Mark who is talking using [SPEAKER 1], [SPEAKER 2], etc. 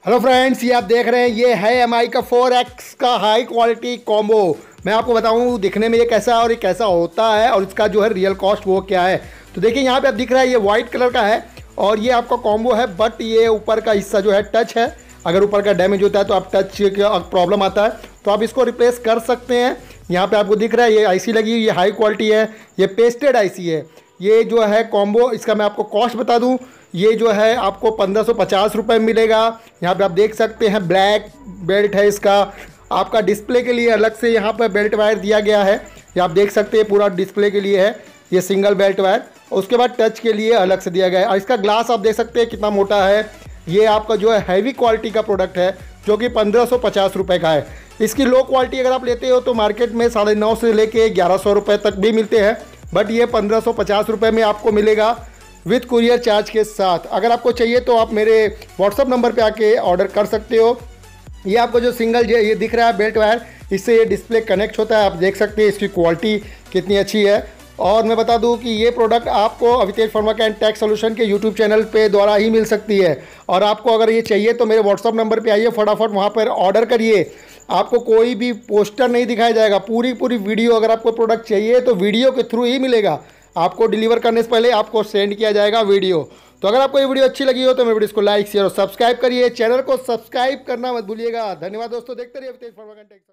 [SPEAKER 1] Hello friends, ये आप देख रहे हैं ये है mi का 4x का हाई क्वालिटी कॉम्बो। मैं आपको बताऊं दिखने में ये कैसा है और ये कैसा होता है और इसका जो है रियल कॉस्ट वो क्या है। तो देखिए यहाँ पे आप दिख रहा है ये वाइट कलर का है और ये आपका कॉम्बो है, बट ये ऊपर का हिस्सा जो है टच है। अगर ऊपर का डैमेज होता है तो आप टच का प्रॉब्लम आता है तो आप इसको रिप्लेस कर सकते हैं। यहाँ पे आपको दिख रहा है ये आईसी लगी हुई, ये हाई क्वालिटी है, ये पेस्टेड आईसी है। ये जो है कॉम्बो, इसका मैं आपको कॉस्ट बता दूं, ये जो है आपको 1550 रुपये में मिलेगा। यहाँ पे आप देख सकते हैं ब्लैक बेल्ट है इसका। आपका डिस्प्ले के लिए अलग से यहाँ पर बेल्ट वायर दिया गया है, ये आप देख सकते हैं पूरा डिस्प्ले के लिए है ये सिंगल बेल्ट वायर। उसके बाद टच के लिए अलग से दिया गया है और इसका ग्लास आप देख सकते हैं कितना मोटा है। ये आपका जो है हैवी क्वालिटी का प्रोडक्ट है जो कि 1550 रुपये का है। इसकी लो क्वालिटी अगर आप लेते हो तो मार्केट में 950 से लेके 1100 रुपये तक भी मिलते हैं, बट ये 1550 रुपये में आपको मिलेगा विथ कुरियर चार्ज के साथ। अगर आपको चाहिए तो आप मेरे व्हाट्सअप नंबर पे आके ऑर्डर कर सकते हो। ये आपको जो सिंगल ये दिख रहा है बेल्ट वायर, इससे ये डिस्प्ले कनेक्ट होता है। आप देख सकते हैं इसकी क्वालिटी कितनी अच्छी है। और मैं बता दूं कि ये प्रोडक्ट आपको अवितेज फनवर्क एंड टेक सोल्यूशन के यूट्यूब चैनल पे द्वारा ही मिल सकती है। और आपको अगर ये चाहिए तो मेरे व्हाट्सअप नंबर पे आइए, फटाफट वहाँ पर ऑर्डर करिए। आपको कोई भी पोस्टर नहीं दिखाया जाएगा, पूरी वीडियो। अगर आपको प्रोडक्ट चाहिए तो वीडियो के थ्रू ही मिलेगा, आपको डिलीवर करने से पहले आपको सेंड किया जाएगा वीडियो। तो अगर आपको ये वीडियो अच्छी लगी हो तो मेरे वीडियो को लाइक शेयर और सब्सक्राइब करिए, चैनल को सब्सक्राइब करना मत भूलिएगा। धन्यवाद दोस्तों, देखते रहिए अवितेज फनवर्क एंड टेक।